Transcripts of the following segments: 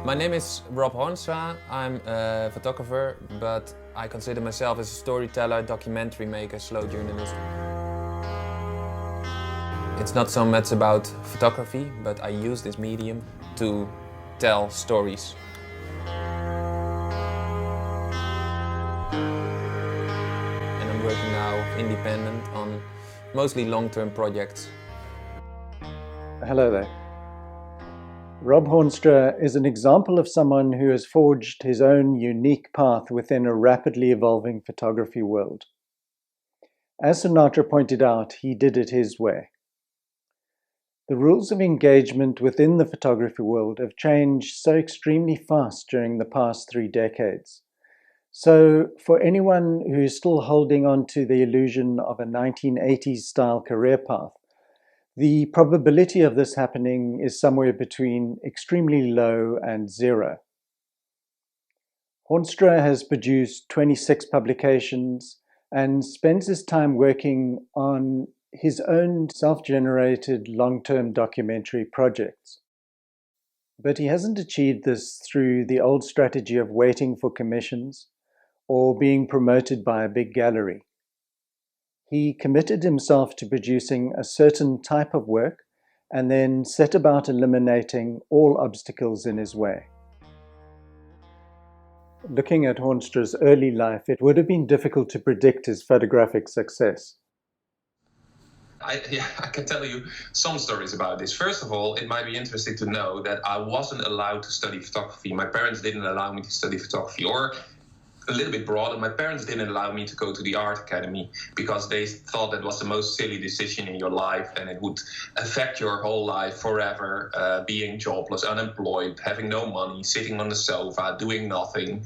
My name is Rob Hornstra. I'm a photographer, but I consider myself as a storyteller, documentary maker, slow journalist. It's not so much about photography, but I use this medium to tell stories. And I'm working now independent on mostly long-term projects. Hello there. Rob Hornstra is an example of someone who has forged his own unique path within a rapidly evolving photography world. As Sinatra pointed out, he did it his way. The rules of engagement within the photography world have changed so extremely fast during the past 3 decades. So for anyone who is still holding on to the illusion of a 1980s style career path, the probability of this happening is somewhere between extremely low and zero. Hornstra has produced 26 publications and spends his time working on his own self-generated long-term documentary projects. But he hasn't achieved this through the old strategy of waiting for commissions or being promoted by a big gallery. He committed himself to producing a certain type of work and then set about eliminating all obstacles in his way. Looking at Hornstra's early life, it would have been difficult to predict his photographic success. I can tell you some stories about this. First of all, it might be interesting to know that I wasn't allowed to study photography. My parents didn't allow me to study photography, or a little bit broader, my parents didn't allow me to go to the art academy because they thought that was the most silly decision in your life and it would affect your whole life forever, being jobless, unemployed, having no money, sitting on the sofa, doing nothing,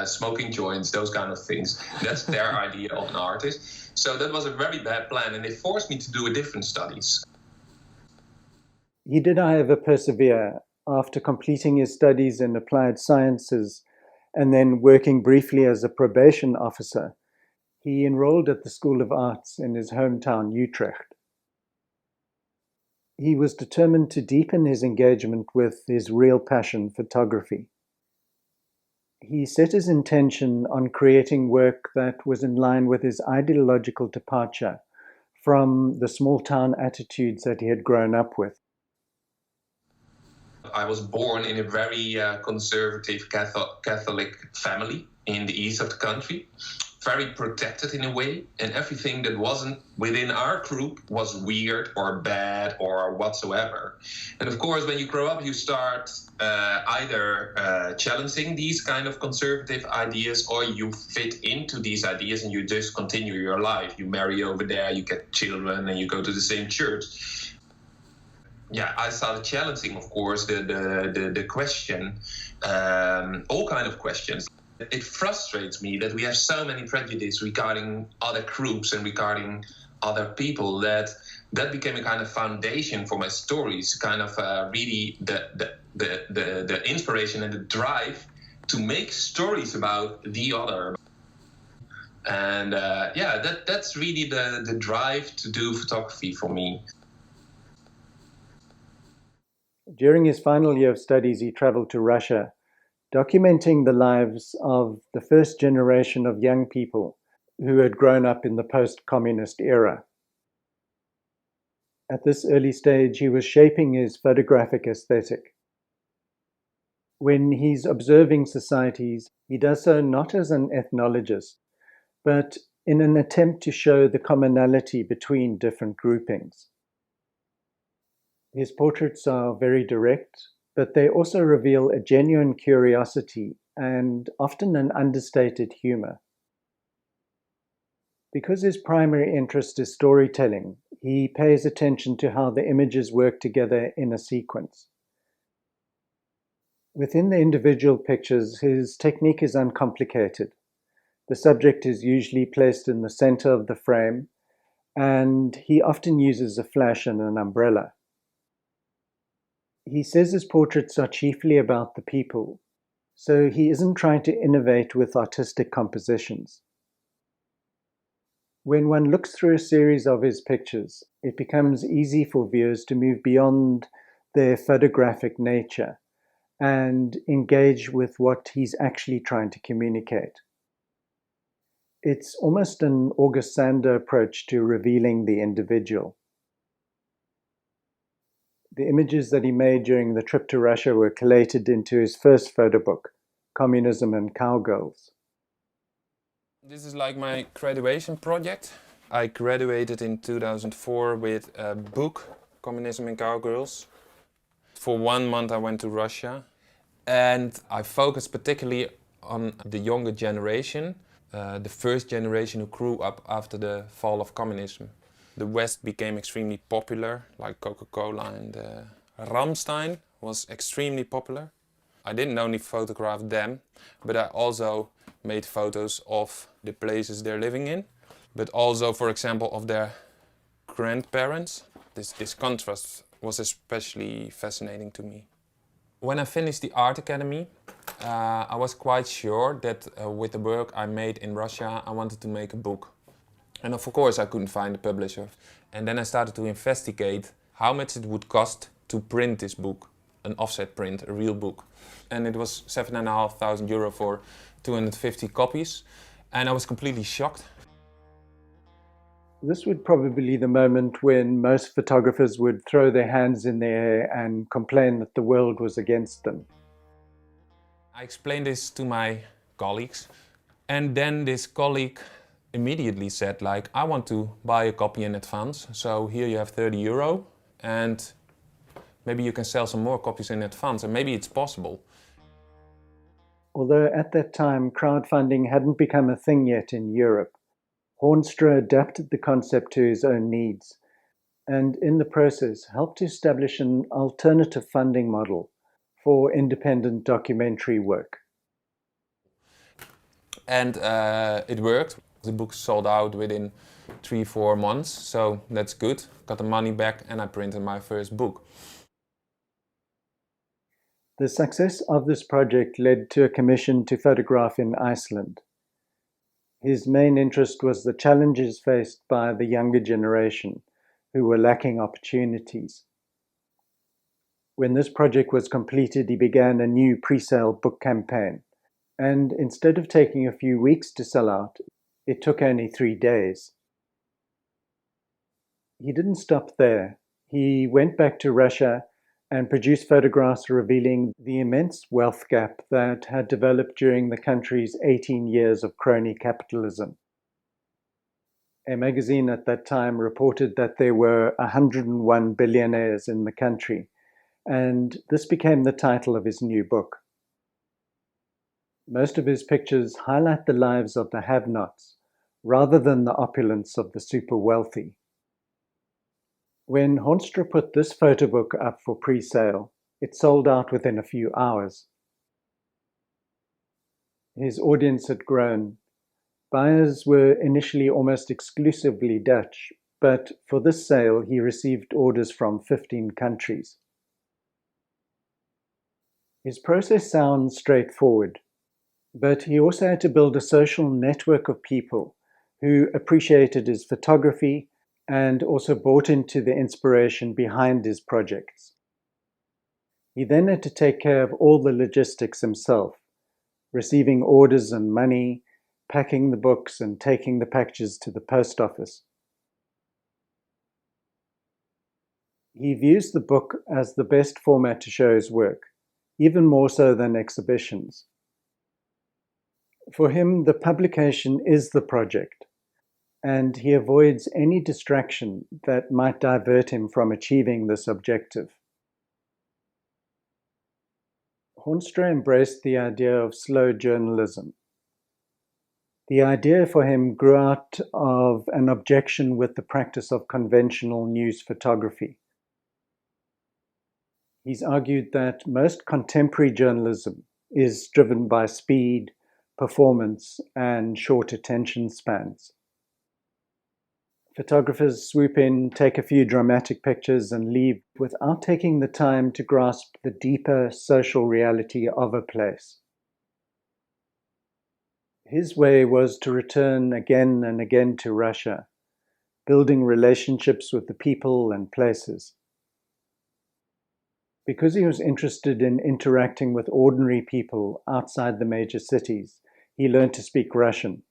smoking joints, those kind of things. That's their idea of an artist. So that was a very bad plan, and they forced me to do a different studies. He did, however, persevere. After completing his studies in applied sciences and then working briefly as a probation officer, he enrolled at the School of Arts in his hometown, Utrecht. He was determined to deepen his engagement with his real passion, photography. He set his intention on creating work that was in line with his ideological departure from the small-town attitudes that he had grown up with. I was born in a very conservative Catholic family in the east of the country, very protected in a way, and everything that wasn't within our group was weird or bad or whatsoever. And of course, when you grow up, you start either challenging these kind of conservative ideas, or you fit into these ideas and you just continue your life. You marry over there, you get children, and you go to the same church. Yeah, I started challenging, of course, the question, all kind of questions. It frustrates me that we have so many prejudices regarding other groups and regarding other people that became a kind of foundation for my stories, kind of really the inspiration and the drive to make stories about the other. And that's really the drive to do photography for me. During his final year of studies, he traveled to Russia, documenting the lives of the first generation of young people who had grown up in the post-communist era. At this early stage, he was shaping his photographic aesthetic. When he's observing societies, he does so not as an ethnologist, but in an attempt to show the commonality between different groupings. His portraits are very direct, but they also reveal a genuine curiosity and often an understated humor. Because his primary interest is storytelling, he pays attention to how the images work together in a sequence. Within the individual pictures, his technique is uncomplicated. The subject is usually placed in the center of the frame, and he often uses a flash and an umbrella. He says his portraits are chiefly about the people, so he isn't trying to innovate with artistic compositions. When one looks through a series of his pictures, it becomes easy for viewers to move beyond their photographic nature and engage with what he's actually trying to communicate. It's almost an August Sander approach to revealing the individual. The images that he made during the trip to Russia were collated into his first photo book, Communism and Cowgirls. This is like my graduation project. I graduated in 2004 with a book, Communism and Cowgirls. For 1 month I went to Russia and I focused particularly on the younger generation, the first generation who grew up after the fall of communism. The West became extremely popular, like Coca-Cola, and Rammstein was extremely popular. I didn't only photograph them, but I also made photos of the places they're living in, but also, for example, of their grandparents. This contrast was especially fascinating to me. When I finished the Art Academy, I was quite sure that with the work I made in Russia, I wanted to make a book. And of course I couldn't find a publisher. And then I started to investigate how much it would cost to print this book, an offset print, a real book. And it was €7,500 for 250 copies. And I was completely shocked. This would probably be the moment when most photographers would throw their hands in the air and complain that the world was against them. I explained this to my colleagues, and then this colleague immediately said, like, I want to buy a copy in advance, so here you have €30 and maybe you can sell some more copies in advance, and maybe it's possible. Although at that time crowdfunding hadn't become a thing yet in Europe, Hornstra adapted the concept to his own needs and in the process helped to establish an alternative funding model for independent documentary work. And it worked. The book sold out within 3-4 months, so that's good. Got the money back and I printed my first book. The success of this project led to a commission to photograph in Iceland. His main interest was the challenges faced by the younger generation who were lacking opportunities. When this project was completed, he began a new pre-sale book campaign. And instead of taking a few weeks to sell out, it took only 3 days. He didn't stop there. He went back to Russia and produced photographs revealing the immense wealth gap that had developed during the country's 18 years of crony capitalism. A magazine at that time reported that there were 101 billionaires in the country, and this became the title of his new book. Most of his pictures highlight the lives of the have-nots, rather than the opulence of the super wealthy. When Hornstra put this photo book up for pre-sale, it sold out within a few hours. His audience had grown. Buyers were initially almost exclusively Dutch, but for this sale he received orders from 15 countries. His process sounds straightforward, but he also had to build a social network of people who appreciated his photography and also bought into the inspiration behind his projects. He then had to take care of all the logistics himself, receiving orders and money, packing the books and taking the packages to the post office. He views the book as the best format to show his work, even more so than exhibitions. For him, the publication is the project, and he avoids any distraction that might divert him from achieving this objective. Hornstra embraced the idea of slow journalism. The idea for him grew out of an objection with the practice of conventional news photography. He's argued that most contemporary journalism is driven by speed, performance, and short attention spans. Photographers swoop in, take a few dramatic pictures, and leave without taking the time to grasp the deeper social reality of a place. His way was to return again and again to Russia, building relationships with the people and places. Because he was interested in interacting with ordinary people outside the major cities, he learned to speak Russian.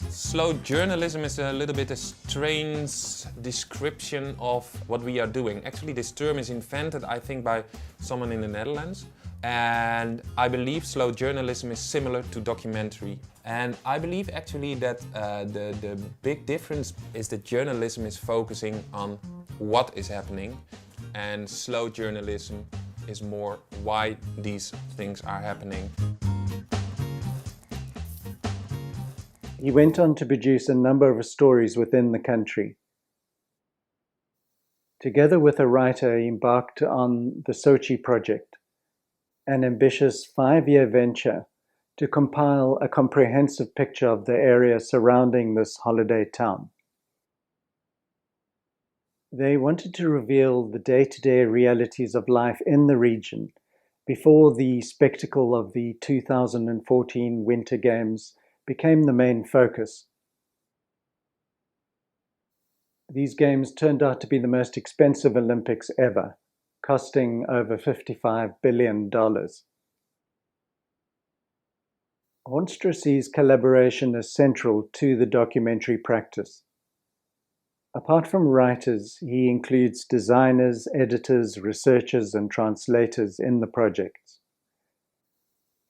Slow journalism is a little bit a strange description of what we are doing. Actually, this term is invented, I think, by someone in the Netherlands. And I believe slow journalism is similar to documentary. And I believe actually that the big difference is that journalism is focusing on what is happening, and slow journalism is more why these things are happening. He went on to produce a number of stories within the country. Together with a writer, he embarked on the Sochi project, an ambitious 5-year venture to compile a comprehensive picture of the area surrounding this holiday town. They wanted to reveal the day-to-day realities of life in the region before the spectacle of the 2014 Winter Games became the main focus. These games turned out to be the most expensive Olympics ever, costing over $55 billion. Hornstra sees collaboration as central to the documentary practice. Apart from writers, he includes designers, editors, researchers, and translators in the projects.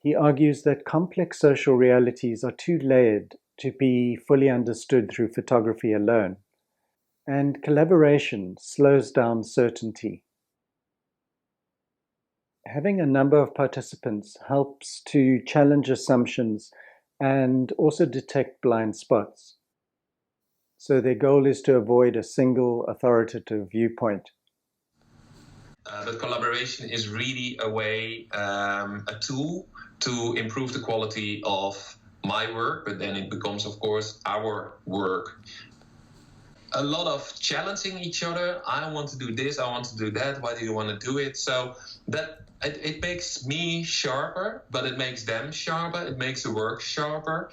He argues that complex social realities are too layered to be fully understood through photography alone, and collaboration slows down certainty. Having a number of participants helps to challenge assumptions and also detect blind spots. So their goal is to avoid a single authoritative viewpoint. But collaboration is really a way, a tool to improve the quality of my work, but then it becomes, of course, our work. A lot of challenging each other. I want to do this, I want to do that, why do you want to do it? So that it makes me sharper, but it makes them sharper, it makes the work sharper.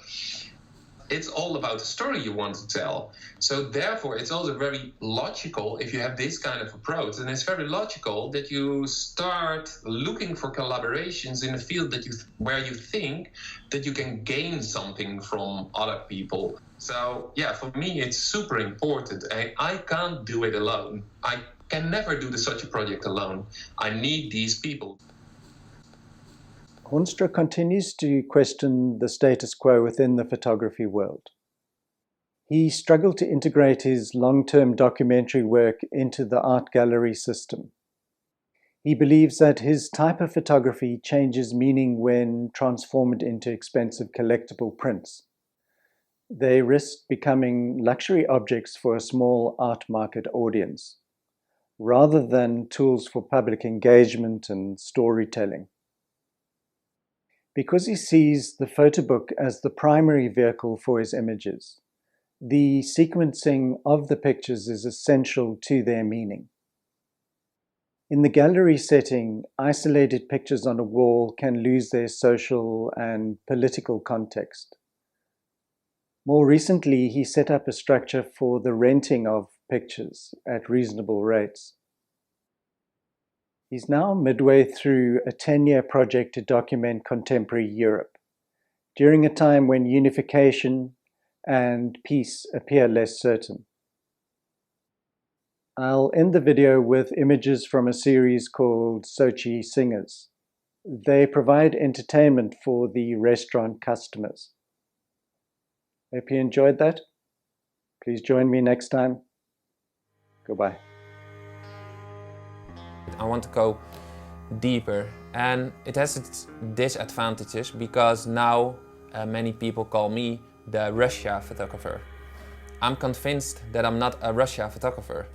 It's all about the story you want to tell. So therefore, it's also very logical if you have this kind of approach. And it's very logical that you start looking for collaborations in a field that where you think that you can gain something from other people. So yeah, for me, it's super important. I can't do it alone. I can never do such a project alone. I need these people. Hornstra continues to question the status quo within the photography world. He struggled to integrate his long-term documentary work into the art gallery system. He believes that his type of photography changes meaning when transformed into expensive collectible prints. They risk becoming luxury objects for a small art market audience, rather than tools for public engagement and storytelling. Because he sees the photo book as the primary vehicle for his images, the sequencing of the pictures is essential to their meaning. In the gallery setting, isolated pictures on a wall can lose their social and political context. More recently, he set up a structure for the renting of pictures at reasonable rates. He's now midway through a 10-year project to document contemporary Europe, during a time when unification and peace appear less certain. I'll end the video with images from a series called Sochi Singers. They provide entertainment for the restaurant customers. Hope you enjoyed that. Please join me next time. Goodbye. I want to go deeper, and it has its disadvantages because now many people call me the Russia photographer. I'm convinced that I'm not a Russia photographer,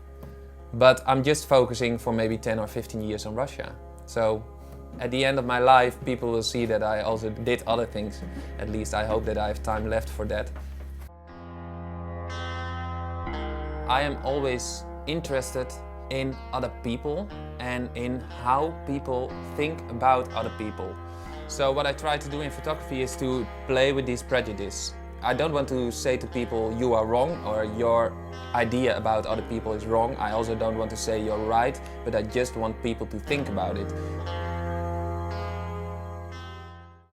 but I'm just focusing for maybe 10 or 15 years on Russia. So at the end of my life, people will see that I also did other things. At least I hope that I have time left for that. I am always interested in other people and in how people think about other people. So what I try to do in photography is to play with these prejudices. I don't want to say to people you are wrong or your idea about other people is wrong. I also don't want to say you're right, but I just want people to think about it.